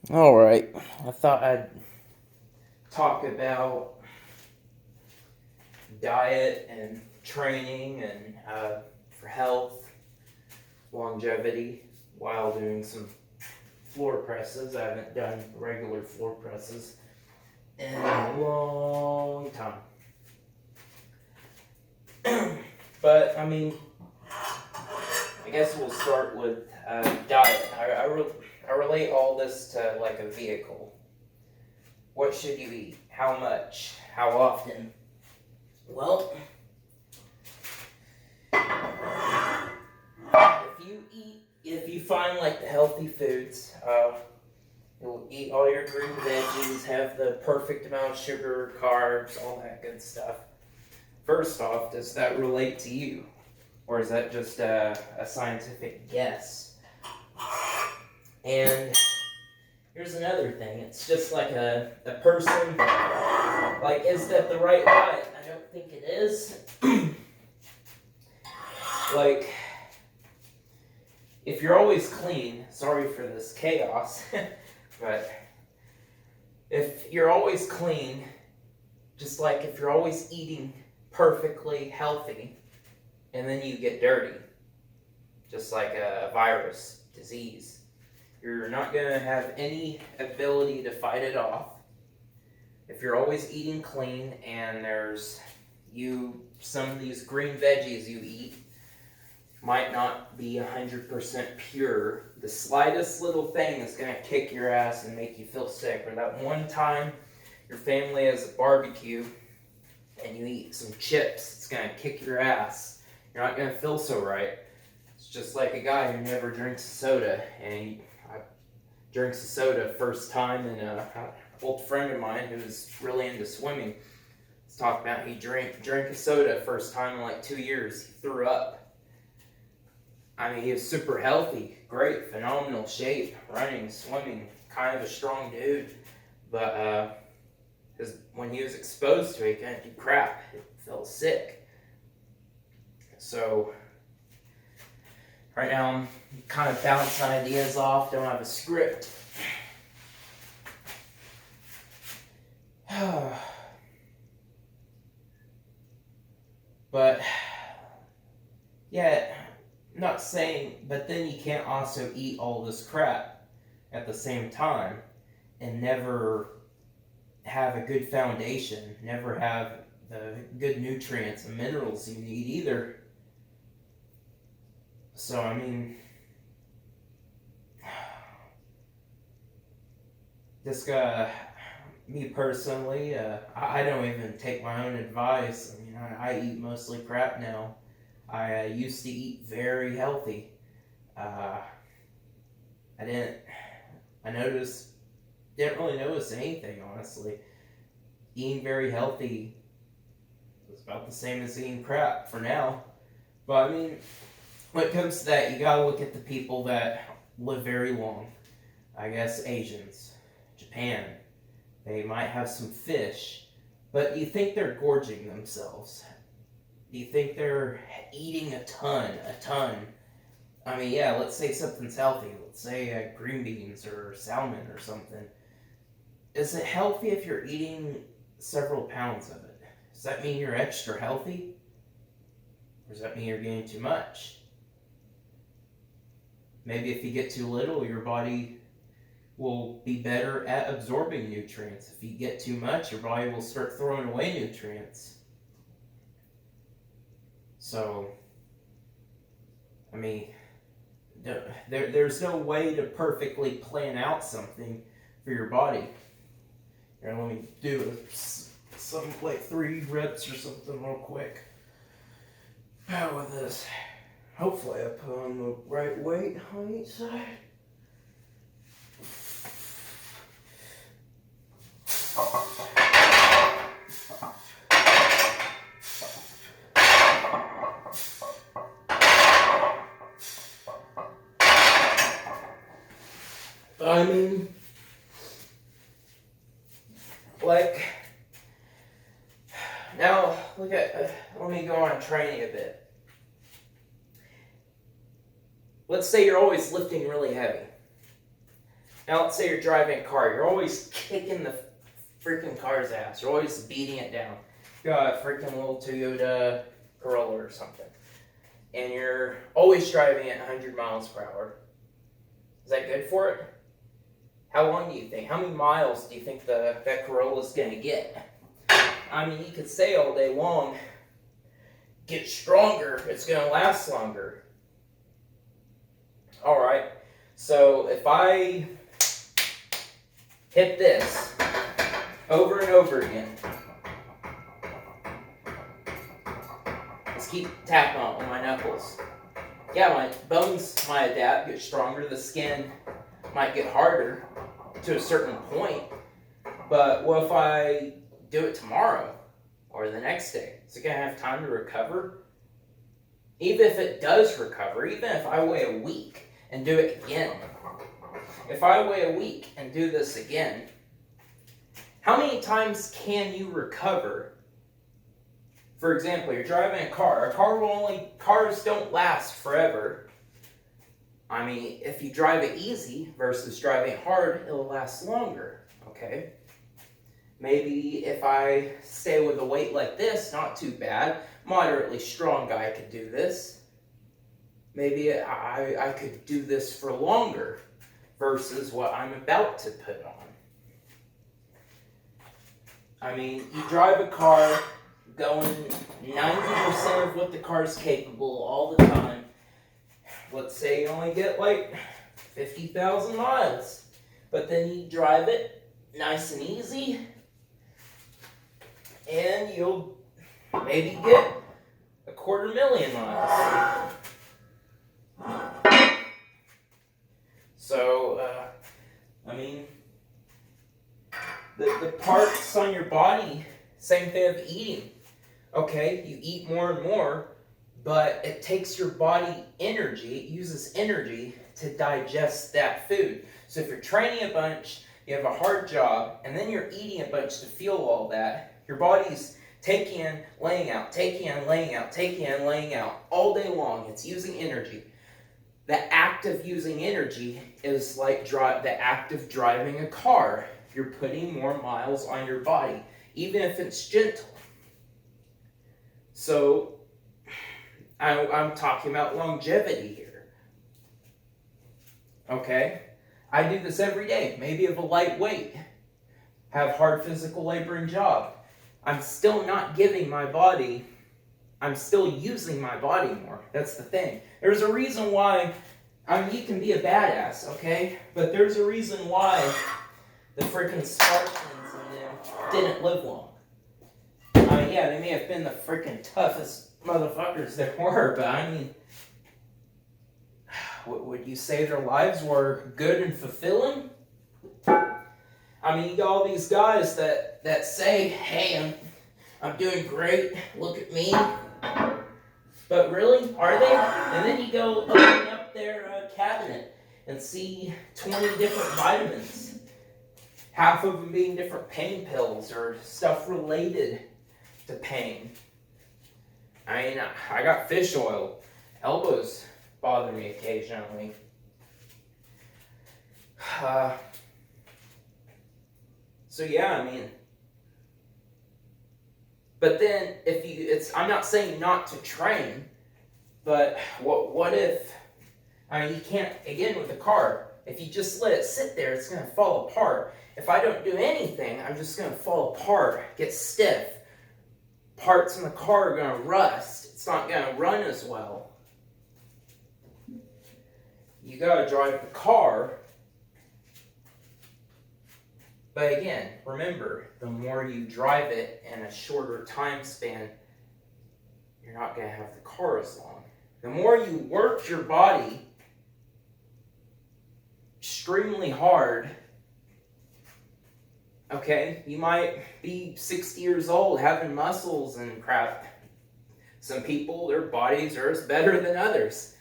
Alright, I thought I'd talk about diet and training and for health, longevity, while doing some floor presses. I haven't done regular floor presses in a long time. But, I mean, I guess we'll start with diet. I relate all this to like a vehicle. What should you eat? How much? How often? Well, if you find like the healthy foods, you'll eat all your green veggies, have the perfect amount of sugar, carbs, all that good stuff. First off, does that relate to you? Or is that just a scientific guess? And here's another thing. It's just like a person, like, is that the right diet? I don't think it is. Like, if you're always clean, sorry for this chaos, but if you're always clean, just like if you're always eating perfectly healthy, and then you get dirty, just like a virus, disease, you're not going to have any ability to fight it off. If you're always eating clean and there's some of these green veggies you eat might not be 100% pure, the slightest little thing is going to kick your ass and make you feel sick. Or that one time your family has a barbecue and you eat some chips, it's going to kick your ass. You're not going to feel so right. It's just like a guy who never drinks soda, and he drinks a soda first time, and an old friend of mine who's really into swimming was talking about he drank a soda first time in like 2 years. He threw up. I mean, he was super healthy, great, phenomenal shape, running, swimming, kind of a strong dude, but because when he was exposed to it, he couldn't do crap. He felt sick. So right now I'm kind of bouncing ideas off, don't have a script. But yeah, not saying, but then you can't also eat all this crap at the same time and never have a good foundation, never have the good nutrients and minerals you need either. So, I mean, this guy, me personally, I don't even take my own advice. I mean, I eat mostly crap now. I used to eat very healthy. I didn't really notice anything, honestly. Eating very healthy was about the same as eating crap for now. But I mean, when it comes to that, you gotta look at the people that live very long. I guess Asians, Japan, they might have some fish, but do you think they're gorging themselves? Do you think they're eating a ton? I mean, yeah, let's say something's healthy. Let's say green beans or salmon or something. Is it healthy if you're eating several pounds of it? Does that mean you're extra healthy? Or does that mean you're getting too much? Maybe if you get too little, your body will be better at absorbing nutrients. If you get too much, your body will start throwing away nutrients. So, I mean, there's no way to perfectly plan out something for your body. Here, let me do some like 3 reps or something real quick. How with this? Hopefully I put on the right weight on each side. I mean, like, now let me go on training a bit. let's say you're always lifting really heavy. Now let's say you're driving a car. You're always kicking the freaking car's ass. You're always beating it down. You got a freaking little Toyota Corolla or something. And you're always driving at 100 miles per hour. Is that good for it? How long do you think? How many miles do you think that Corolla's going to get? I mean, you could say all day long, get stronger, it's going to last longer. Alright, so if I hit this over and over again, let's keep tapping on my knuckles. Yeah, my bones might adapt, get stronger, the skin might get harder to a certain point, but what if I do it tomorrow or the next day? Is it going to have time to recover? Even if it does recover, even if I wait a week and do it again, if I wait a week and do this again, how many times can you recover? For example, you're driving a car. Cars don't last forever. I mean, if you drive it easy versus driving it hard, it'll last longer, okay? Maybe if I stay with a weight like this, not too bad, moderately strong guy could do this. Maybe I could do this for longer versus what I'm about to put on. I mean, you drive a car going 90% of what the car's capable all the time. Let's say you only get like 50,000 miles, but then you drive it nice and easy, and you'll maybe get 250,000 miles. So, I mean, the parts on your body, same thing of eating. Okay, you eat more and more, but it takes your body energy, it uses energy to digest that food. So if you're training a bunch, you have a hard job, and then you're eating a bunch to fuel all that, your body's taking in, laying out, taking in, laying out, taking in, laying out, all day long. It's using energy. The act of using energy is like the act of driving a car. You're putting more miles on your body, even if it's gentle. So, I'm talking about longevity here. Okay? I do this every day. Maybe of a lightweight. Have hard physical laboring job. I'm still not giving my body, I'm still using my body more. That's the thing. There's a reason why, I mean, you can be a badass, okay? But there's a reason why the freaking Spartans and them didn't live long. I mean, yeah, they may have been the freaking toughest motherfuckers there were, but I mean, would you say their lives were good and fulfilling? I mean, you got all these guys that say, hey, I'm doing great, look at me. But really, are they? And then you go open up their cabinet and see 20 different vitamins. Half of them being different pain pills or stuff related to pain. I mean, I got fish oil. Elbows bother me occasionally. So yeah, I mean, but then I'm not saying not to train, but what if, I mean, you can't, again with the car, if you just let it sit there, it's going to fall apart. If I don't do anything, I'm just going to fall apart, get stiff. Parts in the car are going to rust. It's not going to run as well. You got to drive the car. But again, remember, the more you drive it in a shorter time span, you're not going to have the car as long. The more you work your body extremely hard, okay, you might be 60 years old having muscles and crap. Some people, their bodies are better than others.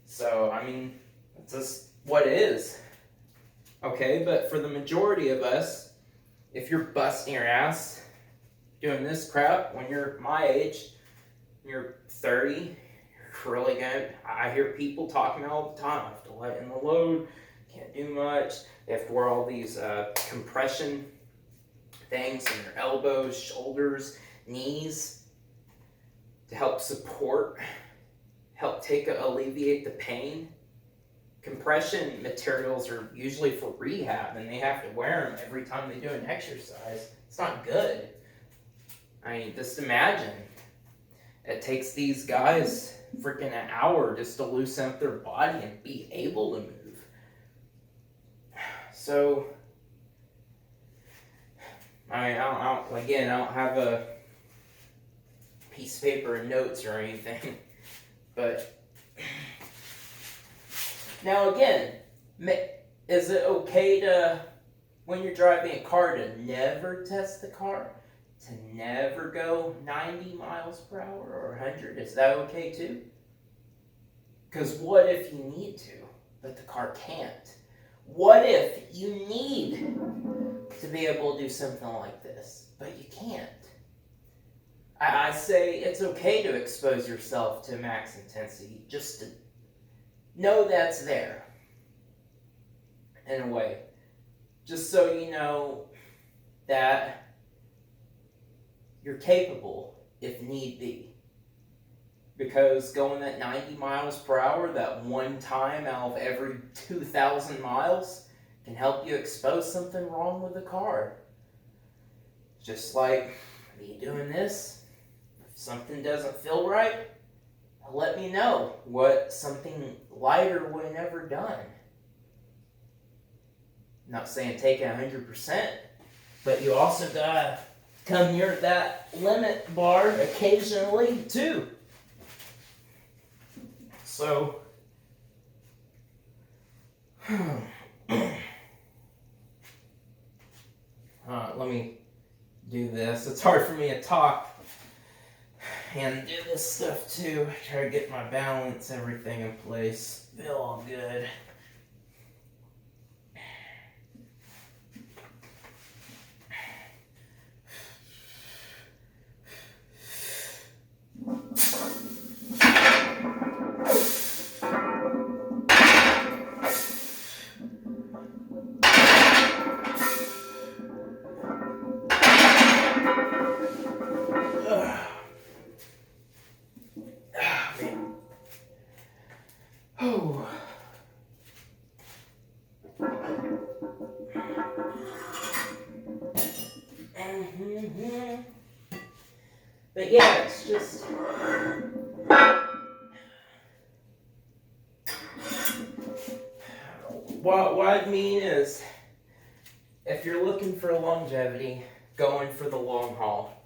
So, I mean, that's just what it is. Okay, but for the majority of us, if you're busting your ass doing this crap when you're my age, you're 30, you're really good. I hear people talking all the time. I have to lighten the load, can't do much. They have to wear all these compression things in their elbows, shoulders, knees to help support, help alleviate the pain. Compression materials are usually for rehab, and they have to wear them every time they do an exercise. It's not good. I mean, just imagine. It takes these guys freaking an hour just to loosen up their body and be able to move. So, I don't have a piece of paper and notes or anything, but now again, is it okay to, when you're driving a car, to never test the car? To never go 90 miles per hour or 100? Is that okay too? Because what if you need to, but the car can't? What if you need to be able to do something like this, but you can't? I say it's okay to expose yourself to max intensity, just to know that's there, in a way. Just so you know that you're capable if need be. Because going at 90 miles per hour, that one time out of every 2,000 miles, can help you expose something wrong with the car. Just like me doing this, if something doesn't feel right, let me know what something lighter would have never done. I'm not saying take it 100%, but you also gotta come near that limit bar occasionally too. So, let me do this. It's hard for me to talk and do this stuff too. Try to get my balance, everything in place. Feel all good. But yeah, it's just what I mean is, if you're looking for longevity, going for the long haul,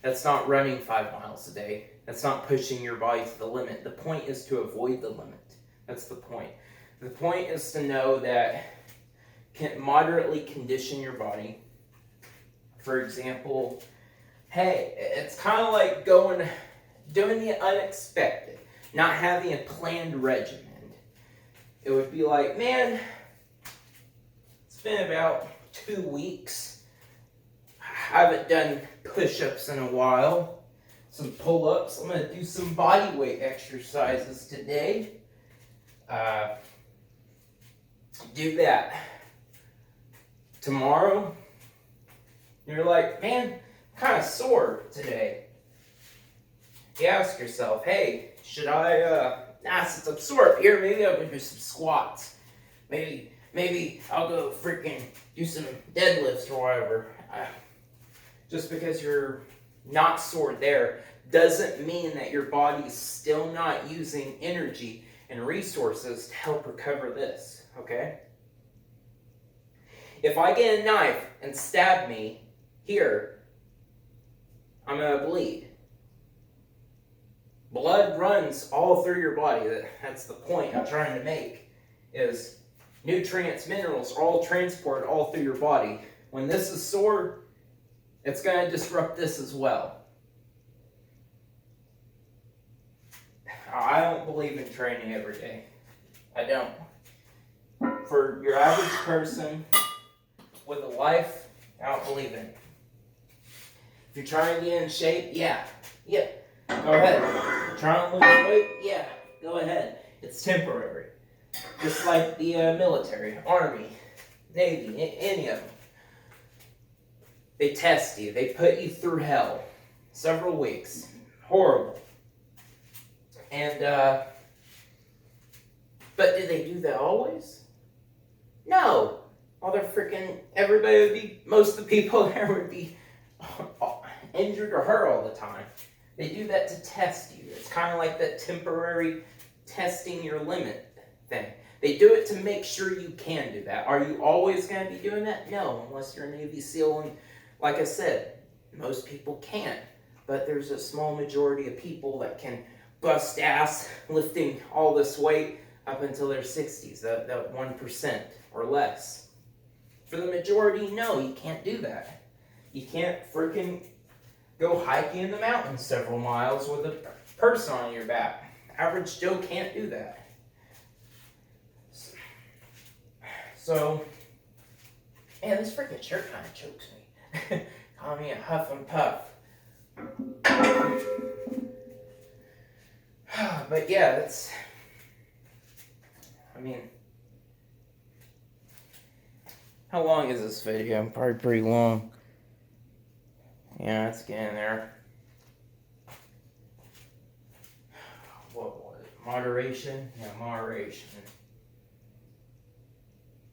that's not running 5 miles a day. That's not pushing your body to the limit. The point is to avoid the limit. That's the point. The point is to know that can moderately condition your body. For example, hey, it's kind of like doing the unexpected, not having a planned regimen. It would be like, man, it's been about 2 weeks. I haven't done push-ups in a while. Some pull-ups. I'm going to do some body weight exercises today. Do that. Tomorrow, you're like, man, I'm kind of sore today. You ask yourself, hey, should I, since I'm sore up here, maybe I'll go do some squats. Maybe I'll go freaking do some deadlifts or whatever. Just because you're not sore there doesn't mean that your body's still not using energy and resources to help recover this, okay? If I get a knife and stab me here, I'm going to bleed. Blood runs all through your body. That's the point I'm trying to make, is nutrients, minerals are all transported all through your body. When this is sore, it's going to disrupt this as well. I don't believe in training every day. I don't. For your average person with a life, I don't believe in it. If you're trying to get in shape, yeah. Go ahead. Trying to lose weight? Yeah, go ahead. It's temporary. Just like the military, Army, Navy, any of them. They test you. They put you through hell. Several weeks. Horrible. And, but do they do that always? No. Everybody would be, most of the people there would be injured or hurt all the time. They do that to test you. It's kind of like that temporary testing your limit thing. They do it to make sure you can do that. Are you always going to be doing that? No, unless you're a Navy SEAL. And like I said, most people can't. But there's a small majority of people that can bust ass lifting all this weight up until their 60s, that 1% or less. For the majority, no, you can't do that. You can't freaking go hiking in the mountains several miles with a person on your back. Average Joe can't do that. So, man, this freaking shirt kind of chokes me. Call me a huff and puff. But yeah, that's, I mean, how long is this video? Probably pretty long. Yeah, it's getting there. What was it? Moderation? Yeah, moderation.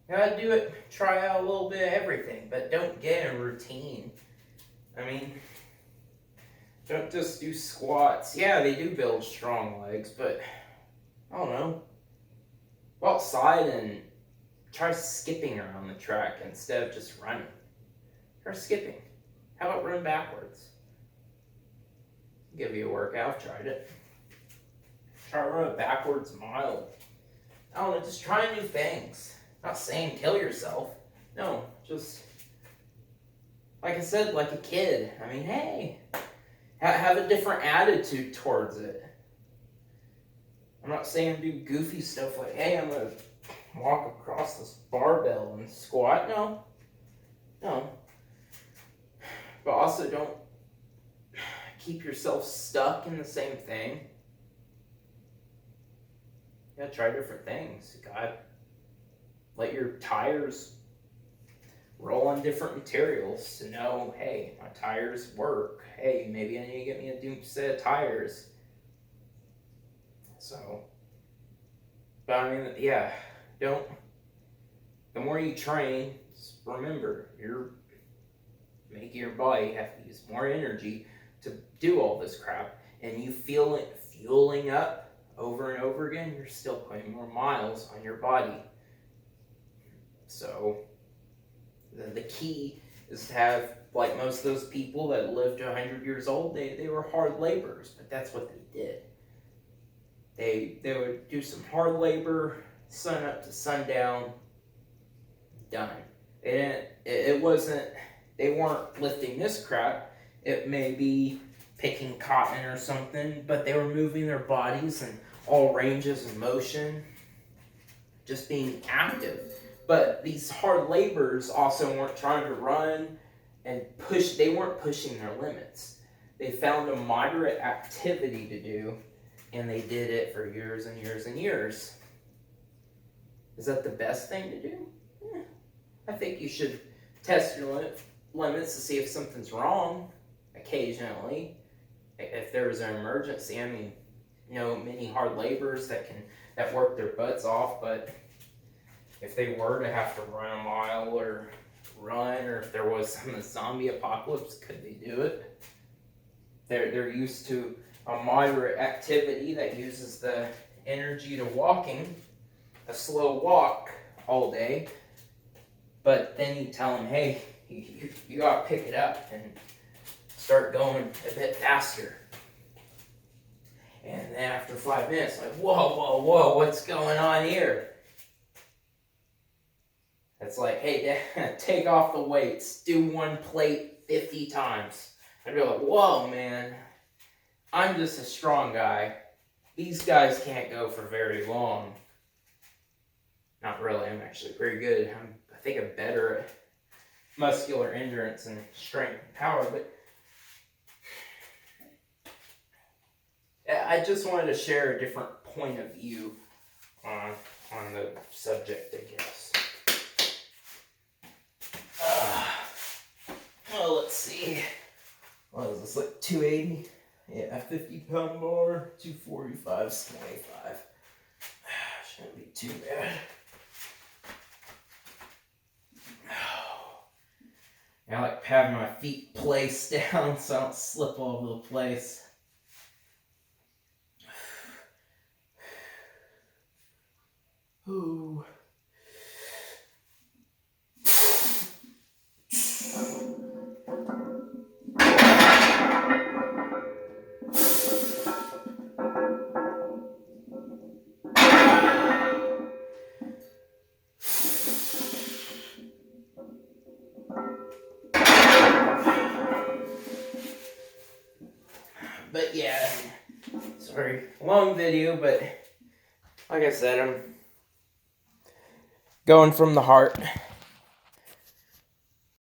Gotta do it, try out a little bit of everything, but don't get a routine. I mean, don't just do squats. Yeah, they do build strong legs, but I don't know. Go outside and try skipping around the track instead of just running. Try skipping. How about run backwards? Give you a workout. I've tried it. Try to run a backwards mile. I don't know, just try new things. Not saying kill yourself. No, just, like I said, like a kid. I mean, hey, have a different attitude towards it. I'm not saying do goofy stuff like, hey, I'm going to walk across this barbell and squat. No. But also don't keep yourself stuck in the same thing. You gotta try different things. You gotta let your tires roll on different materials to know, hey, my tires work. Hey, maybe I need to get me a new set of tires. So, but I mean, yeah, the more you train, remember, you're making your body have to use more energy to do all this crap, and you feel it fueling up over and over again, you're still putting more miles on your body. So, the key is to have, like most of those people that lived to 100 years old, they were hard laborers, but that's what they did. They would do some hard labor, sun up to sundown, done. It wasn't, they weren't lifting this crap. It may be picking cotton or something, but they were moving their bodies in all ranges of motion, just being active. But these hard laborers also weren't trying to run and push. They weren't pushing their limits. They found a moderate activity to do, and they did it for years and years and years. Is that the best thing to do? I think you should test your limits to see if something's wrong occasionally. If there was an emergency, I mean, many hard laborers that work their butts off, but if they were to have to run a mile or if there was some zombie apocalypse, could they do it? They're used to a moderate activity that uses the energy to walking, a slow walk all day, but then you tell them, hey, you gotta pick it up and start going a bit faster. And then after 5 minutes, like, whoa, what's going on here? It's like, hey, take off the weights, do one plate 50 times. I'd be like, whoa, man, I'm just a strong guy. These guys can't go for very long. Not really, I'm actually pretty good. I think I'm better at muscular endurance and strength and power, but I just wanted to share a different point of view on the subject, I guess. Well, let's see. What is this, like 280? Yeah, 50-pound bar, 245 is 25. Shouldn't be too bad. I like having my feet placed down so I don't slip all over the place. Ooh. But yeah, sorry, long video, but like I said, I'm going from the heart.